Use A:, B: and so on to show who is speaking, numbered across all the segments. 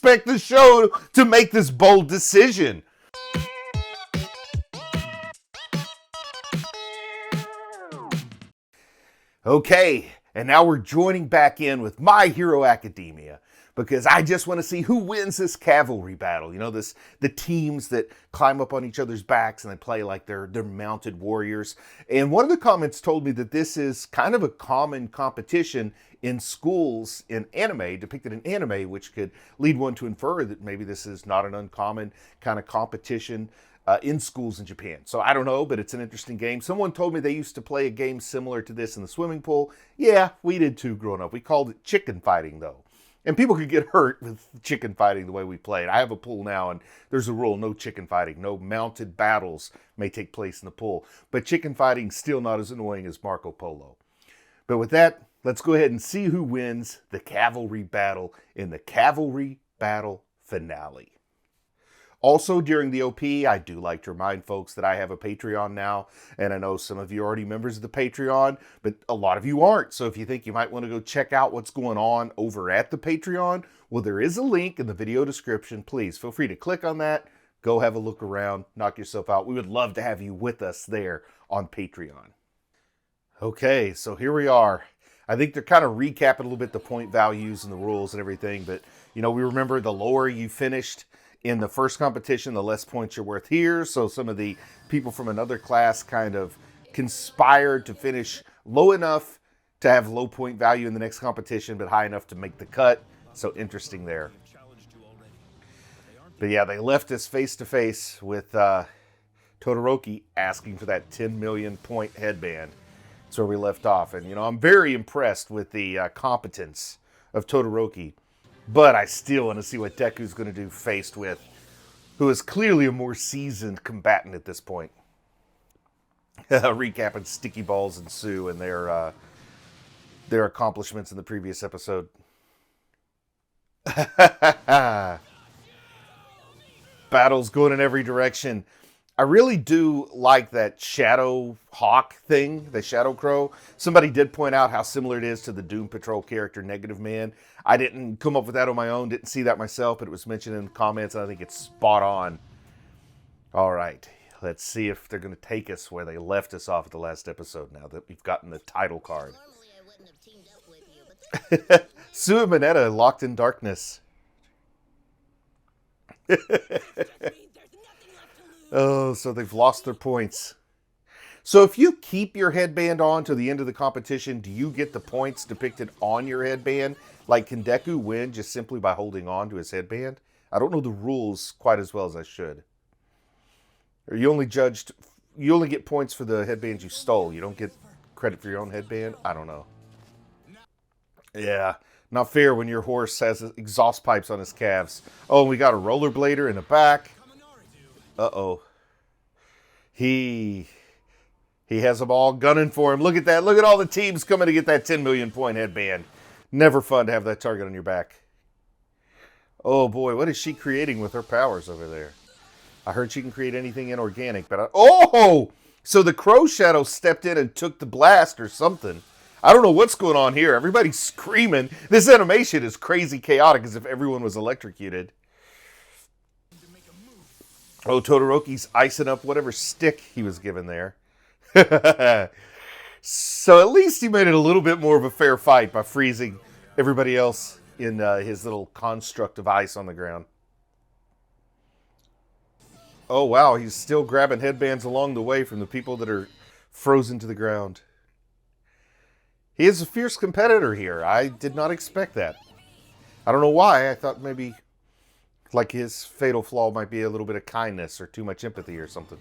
A: expect the show to make this bold decision. Okay, and now we're joining back in with My Hero Academia, because I just want to see who wins this cavalry battle. You know, the teams that climb up on each other's backs and they play like they're mounted warriors. And one of the comments told me that this is kind of a common competition in schools in anime, depicted in anime, which could lead one to infer that maybe this is not an uncommon kind of competition in schools in Japan. So I don't know, but it's an interesting game. Someone told me they used to play a game similar to this in the swimming pool. Yeah, we did too growing up. We called it chicken fighting, though. And people could get hurt with chicken fighting the way we played. I have a pool now, and there's a rule: no chicken fighting. No mounted battles may take place in the pool. But chicken fighting's still not as annoying as Marco Polo. But with that, let's go ahead and see who wins the cavalry battle in the Cavalry Battle Finale. Also, during the OP, I do like to remind folks that I have a Patreon now, and I know some of you are already members of the Patreon, but a lot of you aren't. So if you think you might want to go check out what's going on over at the Patreon, well, there is a link in the video description. Please feel free to click on that. Go have a look around, knock yourself out. We would love to have you with us there on Patreon. Okay, so here we are. I think they're kind of recapping a little bit the point values and the rules and everything, but you know, we remember the lower you finished in the first competition, the less points you're worth here. So some of the people from another class kind of conspired to finish low enough to have low point value in the next competition, but high enough to make the cut. So interesting there. But yeah, they left us face to face with Todoroki asking for that 10 million point headband. That's where we left off. And, you know, I'm very impressed with the competence of Todoroki. But I still want to see what Deku's going to do faced with who is clearly a more seasoned combatant at this point. Recapping Sticky Balls and Sue and their accomplishments in the previous episode. Battles going in every direction. I really do like that Shadow Hawk thing, the Shadow Crow. Somebody did point out how similar it is to the Doom Patrol character Negative Man. I didn't come up with that on my own, didn't see that myself, but it was mentioned in the comments, and I think it's spot on. All right, let's see if they're going to take us where they left us off at the last episode now that we've gotten the title card. Sue and Mineta locked in darkness. Oh, so they've lost their points. So if you keep your headband on to the end of the competition, do you get the points depicted on your headband? Like, can Deku win just simply by holding on to his headband? I don't know the rules quite as well as I should. Or you only get points for the headbands you stole. You don't get credit for your own headband? I don't know. Yeah, not fair when your horse has exhaust pipes on his calves. Oh, we got a rollerblader in the back. Uh-oh. He has them all gunning for him. Look at that. Look at all the teams coming to get that 10 million point headband. Never fun to have that target on your back. Oh boy, what is she creating with her powers over there? I heard she can create anything inorganic, but oh! So the Crow Shadow stepped in and took the blast or something. I don't know what's going on here. Everybody's screaming. This animation is crazy chaotic, as if everyone was electrocuted. Oh, Todoroki's icing up whatever stick he was given there. So at least he made it a little bit more of a fair fight by freezing everybody else in his little construct of ice on the ground. Oh, wow. He's still grabbing headbands along the way from the people that are frozen to the ground. He is a fierce competitor here. I did not expect that. I don't know why. I thought maybe like his fatal flaw might be a little bit of kindness or too much empathy or something.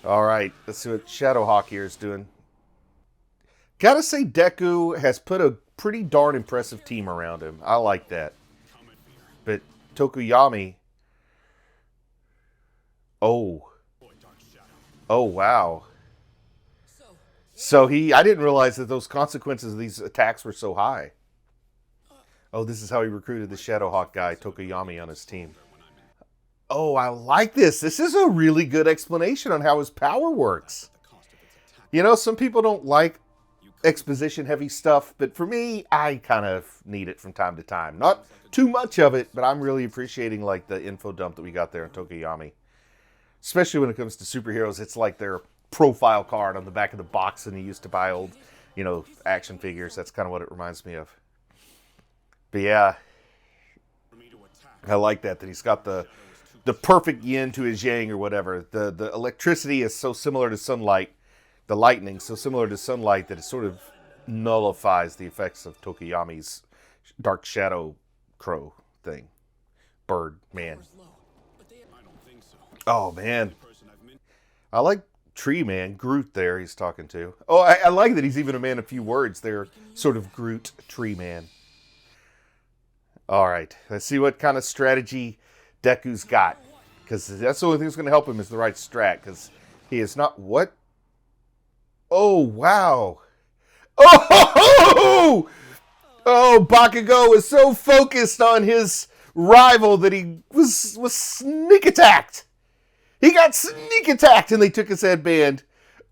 A: All right, let's see what Shadowhawk here is doing. Gotta say, Deku has put a pretty darn impressive team around him. I like that. But Tokuyami... Oh, wow. So I didn't realize that those consequences of these attacks were so high. Oh, this is how he recruited the Shadowhawk guy, Tokuyami, on his team. Oh, I like this. This is a really good explanation on how his power works. You know, some people don't like exposition heavy stuff, but for me, I kind of need it from time to time. Not too much of it, but I'm really appreciating like the info dump that we got there in Tokoyami. Especially when it comes to superheroes, it's like their profile card on the back of the box and you used to buy old, action figures. That's kind of what it reminds me of. But yeah, I like that he's got the perfect yin to his yang or whatever. The electricity is so similar to sunlight, the lightning so similar to sunlight that it sort of nullifies the effects of Tokoyami's dark shadow crow thing. Bird, man. Oh, man. I like Tree Man, Groot there he's talking to. Oh, I like that he's even a man of few words there. Sort of Groot, Tree Man. All right, let's see what kind of strategy Deku's got. Because that's the only thing that's going to help him is the right strat. Because he is not... What? Oh, wow. Oh! Oh, Bakugo was so focused on his rival that he was sneak attacked. He got sneak attacked and they took his headband.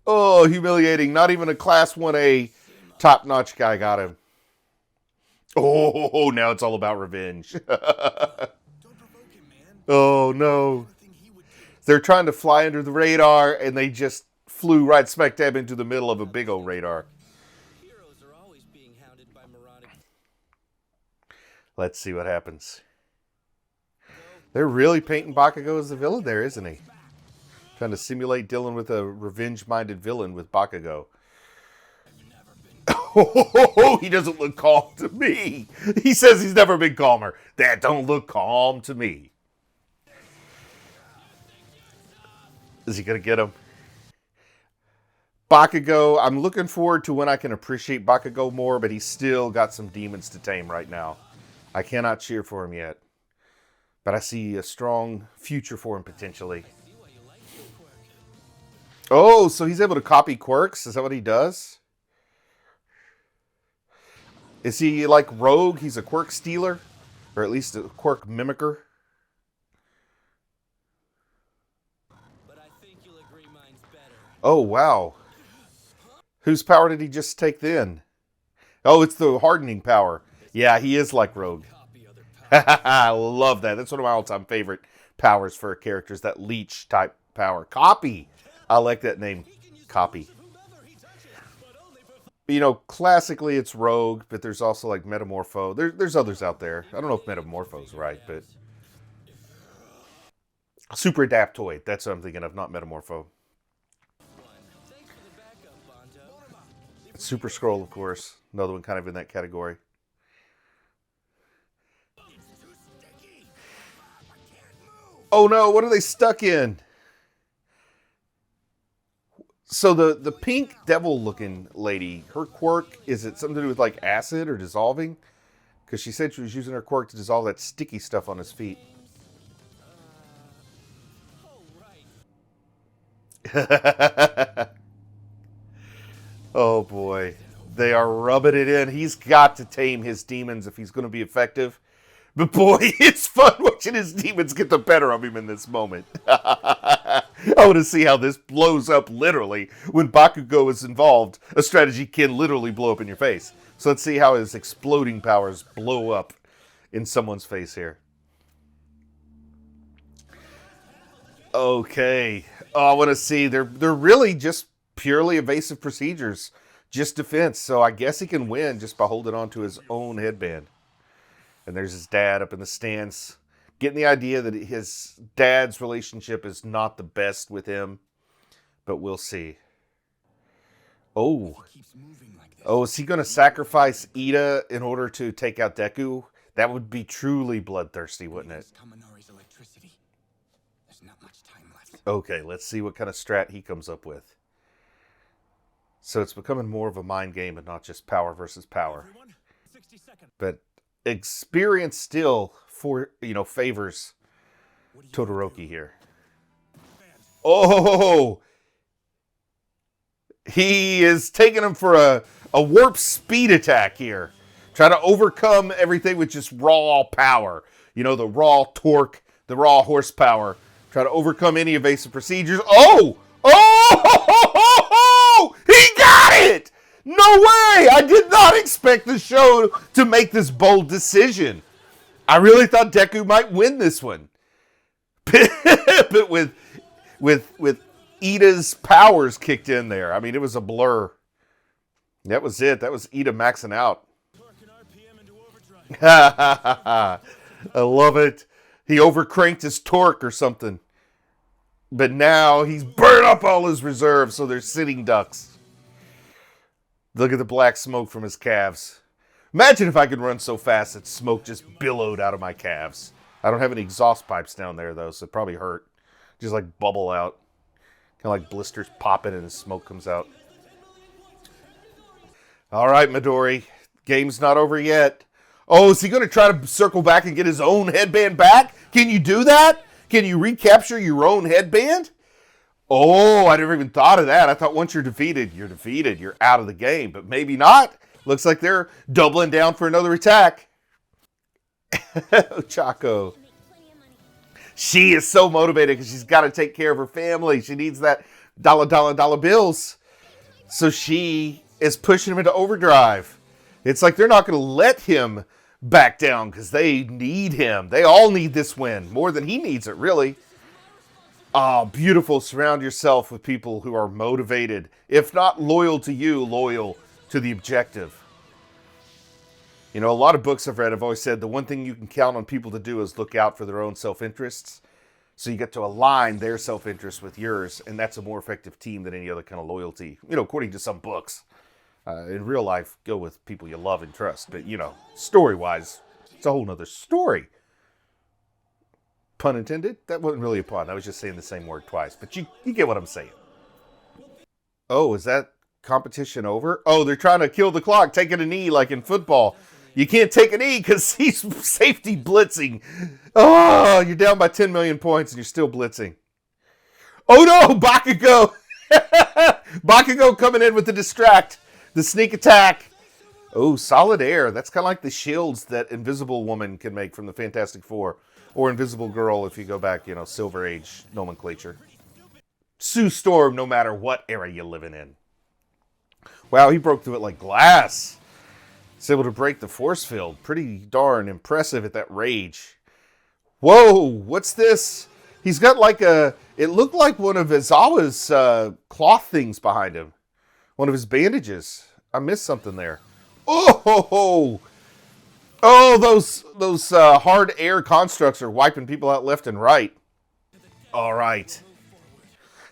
A: Oh, humiliating. Not even a Class 1A top-notch guy got him. Oh, now it's all about revenge. Oh, no. They're trying to fly under the radar, and they just flew right smack dab into the middle of a big old radar. Let's see what happens. They're really painting Bakugo as the villain there, isn't he? Trying to simulate dealing with a revenge-minded villain with Bakugo. Oh, he doesn't look calm to me. He says he's never been calmer. That don't look calm to me. Is he going to get him? Bakugo, I'm looking forward to when I can appreciate Bakugo more, but he's still got some demons to tame right now. I cannot cheer for him yet. But I see a strong future for him potentially. Oh, so he's able to copy quirks? Is that what he does? Is he like Rogue? He's a quirk stealer? Or at least a quirk mimicker? Oh, wow. Whose power did he just take then? Oh, it's the hardening power. Yeah, he is like Rogue. I love that. That's one of my all-time favorite powers for a character, is that leech type power. Copy. I like that name. Copy. You know, classically it's Rogue, but there's also like Metamorpho. There's others out there. I don't know if Metamorpho's right, but... Super Adaptoid. That's what I'm thinking of, not Metamorpho. Super Scroll, of course. Another one kind of in that category. Oh no, what are they stuck in? So the pink devil looking lady, her quirk, is it something to do with like acid or dissolving? Because she said she was using her quirk to dissolve that sticky stuff on his feet. Oh boy. They are rubbing it in. He's got to tame his demons if he's going to be effective. But boy, it's fun watching his demons get the better of him in this moment. I want to see how this blows up literally when Bakugo is involved. A strategy can literally blow up in your face. So let's see how his exploding powers blow up in someone's face here. Okay. Oh, I want to see. They're really just purely evasive procedures. Just defense. So I guess he can win just by holding on to his own headband. And there's his dad up in the stands, getting the idea that his dad's relationship is not the best with him. But we'll see. Oh. Oh, is he going to sacrifice Ida in order to take out Deku? That would be truly bloodthirsty, wouldn't it? Okay, let's see what kind of strat he comes up with. So it's becoming more of a mind game and not just power versus power. But experience still favors Todoroki here. Oh! He is taking him for a warp speed attack here. Trying to overcome everything with just raw power. You know, the raw torque, the raw horsepower. Try to overcome any evasive procedures. Oh! Oh! He got it! No way! I did not expect the show to make this bold decision. I really thought Deku might win this one. But with Ida's powers kicked in there, I mean, it was a blur. That was it. That was Ida maxing out. I love it. He overcranked his torque or something. But now he's burned up all his reserves, so they're sitting ducks. Look at the black smoke from his calves. Imagine if I could run so fast that smoke just billowed out of my calves. I don't have any exhaust pipes down there, though, so it probably hurt. Just like bubble out. Kind of like blisters popping and the smoke comes out. All right, Midori. Game's not over yet. Oh, is he going to try to circle back and get his own headband back? Can you do that? Can you recapture your own headband? Oh, I never even thought of that. I thought once you're defeated. You're out of the game. But maybe not. Looks like they're doubling down for another attack. Chaco. She is so motivated because she's got to take care of her family. She needs that dollar bills. So she is pushing him into overdrive. It's like they're not going to let him back down because they need him. They all need this win more than he needs it, really. Ah, beautiful. Surround yourself with people who are motivated. If not loyal to you, loyal to the objective. You know, a lot of books I've read have always said the one thing you can count on people to do is look out for their own self-interests. So you get to align their self-interest with yours, and that's a more effective team than any other kind of loyalty. You know, according to some books. In real life, go with people you love and trust. But, you know, story-wise, it's a whole nother story. Pun intended? That wasn't really a pun. I was just saying the same word twice. But you get what I'm saying. Oh, is that competition over? Oh, they're trying to kill the clock, taking a knee like in football. You can't take a knee because he's safety blitzing. Oh, you're down by 10 million points and you're still blitzing. Oh no, Bakugo! Bakugo coming in with the distract. The sneak attack. Oh, solid air. That's kind of like the shields that Invisible Woman can make from the Fantastic Four. Or Invisible Girl if you go back, you know, Silver Age nomenclature. Sue Storm, no matter what era you're living in. Wow, he broke through it like glass. He's able to break the force field. Pretty darn impressive at that rage. Whoa, what's this? He's got like a... It looked like one of Izawa's cloth things behind him. One of his bandages. I missed something there. Oh, those hard air constructs are wiping people out left and right. All right.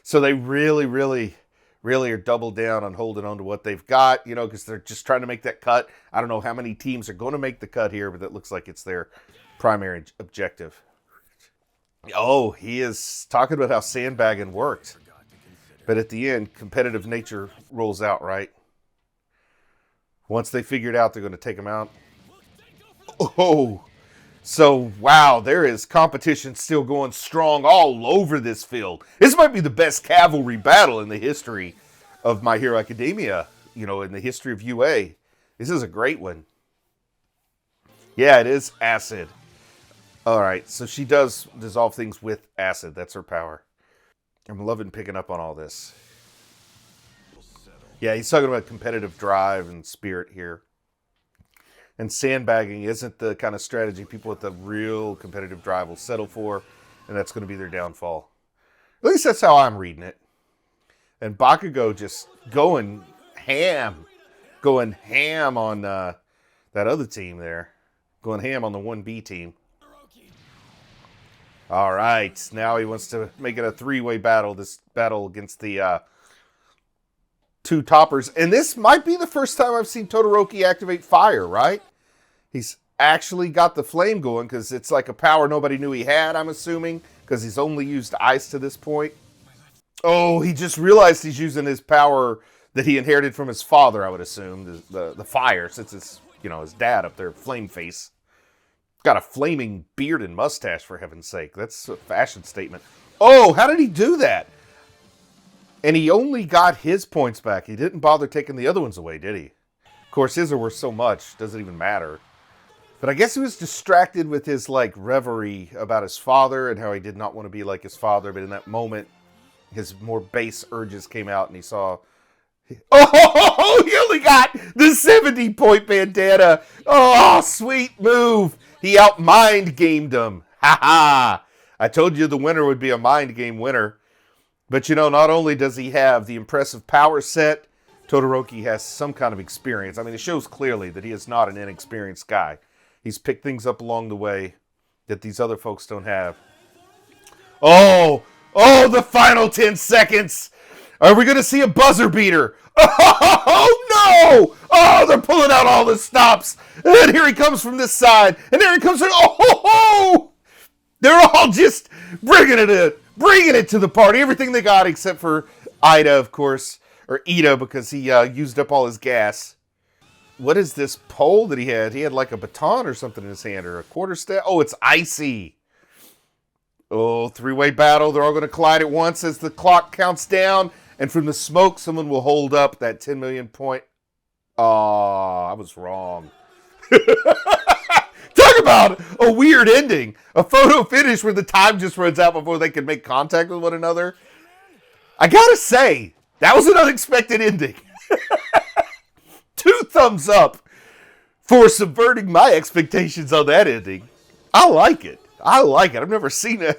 A: So they really are doubled down on holding on to what they've got, you know, because they're just trying to make that cut. I don't know how many teams are going to make the cut here, but it looks like it's their primary objective. Oh, he is talking about how sandbagging worked. But at the end, competitive nature rolls out, right? Once they figure it out, they're going to take him out. Oh, so wow, there is competition still going strong all over this field. This might be the best cavalry battle in the history of My Hero Academia, you know, in the history of UA. This is a great one. Yeah, it is acid. All right, so she does dissolve things with acid. That's her power. I'm loving picking up on all this. Yeah, he's talking about competitive drive and spirit here. And sandbagging isn't the kind of strategy people with a real competitive drive will settle for, and that's going to be their downfall. At least that's how I'm reading it. And Bakugo just going ham on that other team there. Going ham on the 1B team. All right, now he wants to make it a three-way battle, this battle against the two toppers. And this might be the first time I've seen Todoroki activate fire, right? He's actually got the flame going because it's like a power nobody knew he had, I'm assuming, because he's only used ice to this point. Oh, he just realized he's using his power that he inherited from his father, I would assume, the fire, since it's, you know, his dad up there, Flame Face. Got a flaming beard and mustache, for heaven's sake. That's a fashion statement. Oh, how did he do that? And he only got his points back. He didn't bother taking the other ones away, did he? Of course, his are worth so much. Doesn't even matter. But I guess he was distracted with his, like, reverie about his father and how he did not want to be like his father. But in that moment, his more base urges came out and he saw Oh, he only got the 70-point bandana. Oh, sweet move. He out-mind gamed him. Ha ha. I told you the winner would be a mind game winner. But not only does he have the impressive power set, Todoroki has some kind of experience. I mean, it shows clearly that he is not an inexperienced guy. He's picked things up along the way that these other folks don't have. Oh, the final 10 seconds. Are we going to see a buzzer beater? Oh, no! Oh, they're pulling out all the stops. And then here he comes from this side. And there he comes from... Oh! They're all just bringing it to the party. Everything they got except for Ida, of course. Or Ida, because he used up all his gas. What is this pole that he had? He had like a baton or something in his hand. Or a quarterstaff. Oh, it's icy. Oh, three-way battle. They're all going to collide at once as the clock counts down. And from the smoke, someone will hold up that 10 million point. Oh, I was wrong. Talk about a weird ending. A photo finish where the time just runs out before they can make contact with one another. I gotta say, that was an unexpected ending. 2 thumbs up for subverting my expectations on that ending. I like it. I've never seen a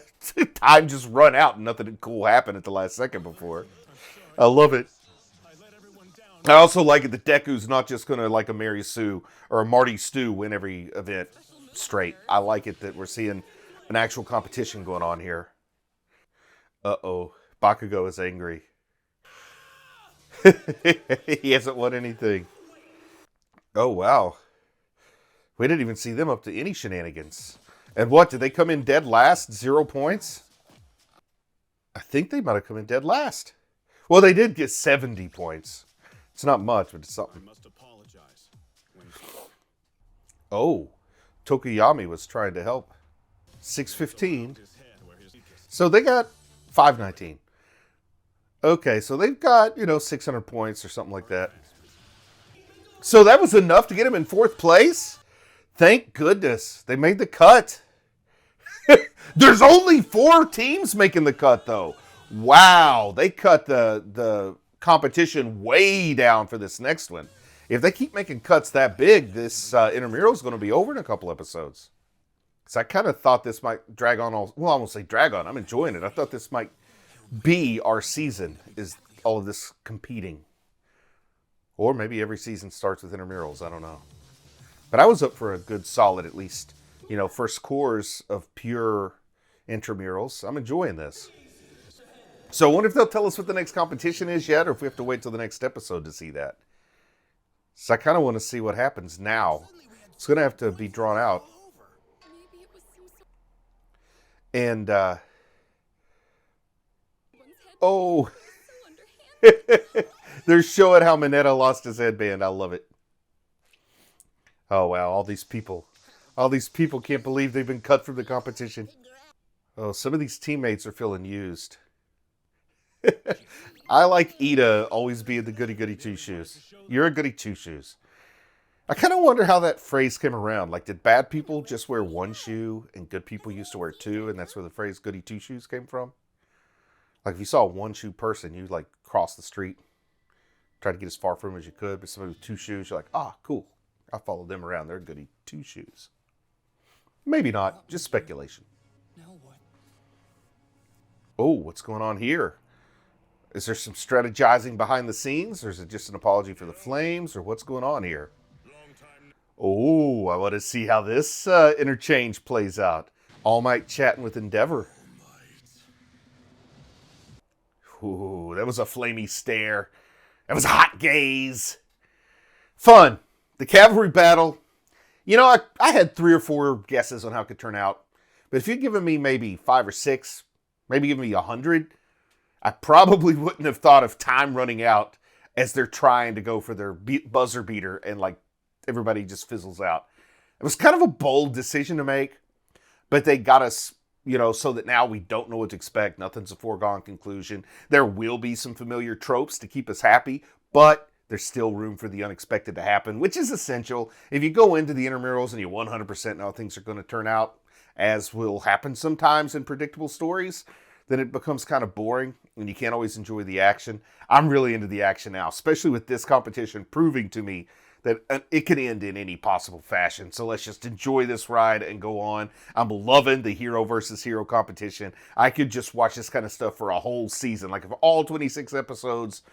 A: time just run out and nothing cool happen at the last second before. I love it. I also like it that Deku's not just going to, like a Mary Sue or a Marty Stu, win every event straight. I like it that we're seeing an actual competition going on here. Uh-oh. Bakugo is angry. He hasn't won anything. Oh, wow. We didn't even see them up to any shenanigans. And what, did they come in dead last? 0 points? I think they might have come in dead last. Well, they did get 70 points. It's not much, but it's something. I must apologize. Oh, Tokuyami was trying to help. 615. So they got 519. Okay, so they've got, 600 points or something like that. So that was enough to get him in 4th place? Thank goodness. They made the cut. There's only 4 teams making the cut, though. Wow, they cut the competition way down for this next one. If they keep making cuts that big, this intramural is going to be over in a couple episodes. So I kind of thought this might drag on I won't say drag on. I'm enjoying it. I thought this might be our season, is all of this competing. Or maybe every season starts with intramurals. I don't know. But I was up for a good solid, at least, first course of pure intramurals. I'm enjoying this. So I wonder if they'll tell us what the next competition is yet, or if we have to wait till the next episode to see that. So I kind of want to see what happens now. It's going to have to be drawn out. And, oh, they're showing how Mineta lost his headband. I love it. Oh, wow, all these people can't believe they've been cut from the competition. Oh, some of these teammates are feeling used. I like Ida always being the goody-goody two-shoes. You're a goody two-shoes. I kind of wonder how that phrase came around. Like, did bad people just wear 1 shoe and good people used to wear 2, and that's where the phrase goody two-shoes came from? Like, if you saw a 1-shoe person, you cross the street, try to get as far from them as you could, but somebody with 2 shoes, you're like, cool. I'll follow them around. They're goody two-shoes. Maybe not. Just speculation. Oh, what's going on here? Is there some strategizing behind the scenes, or is it just an apology for the Flames, or what's going on here? Oh, I want to see how this interchange plays out. All Might chatting with Endeavor. Ooh, that was a flamey stare. That was a hot gaze. Fun. The Cavalry Battle. I had 3 or 4 guesses on how it could turn out. But if you'd given me maybe 5 or 6, maybe give me 100, I probably wouldn't have thought of time running out as they're trying to go for their buzzer beater and everybody just fizzles out. It was kind of a bold decision to make, but they got us, so that now we don't know what to expect. Nothing's a foregone conclusion. There will be some familiar tropes to keep us happy, but there's still room for the unexpected to happen, which is essential. If you go into the intramurals and you 100% know how things are going to turn out, as will happen sometimes in predictable stories, then it becomes kind of boring. and you can't always enjoy the action. I'm really into the action now, especially with this competition proving to me that it can end in any possible fashion. So let's just enjoy this ride and go on. I'm loving the hero versus hero competition. I could just watch this kind of stuff for a whole season. Like if all 26 episodes,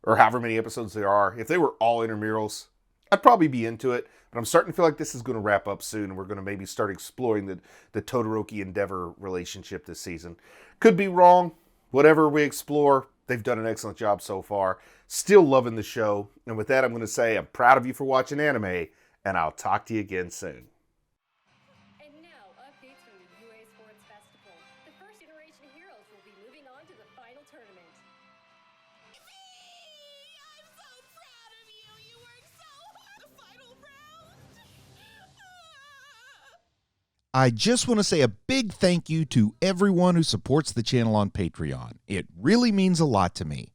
A: or however many episodes there are, if they were all intramurals, I'd probably be into it. But I'm starting to feel like this is going to wrap up soon, and we're going to maybe start exploring the Todoroki Endeavor relationship this season. Could be wrong. Whatever we explore, they've done an excellent job so far. Still loving the show. And with that, I'm going to say I'm proud of you for watching anime, and I'll talk to you again soon.
B: And now, updates from the UA Sports Festival. The first generation heroes will be moving on to the final tournament.
C: I'm so proud of you! You worked so hard! The final round!
D: I just want to say a big thank you to everyone who supports the channel on Patreon. It really means a lot to me.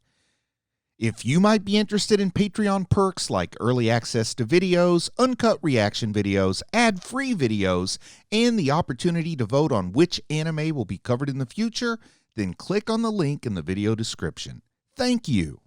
D: If you might be interested in Patreon perks like early access to videos, uncut reaction videos, ad-free videos, and the opportunity to vote on which anime will be covered in the future, then click on the link in the video description. Thank you.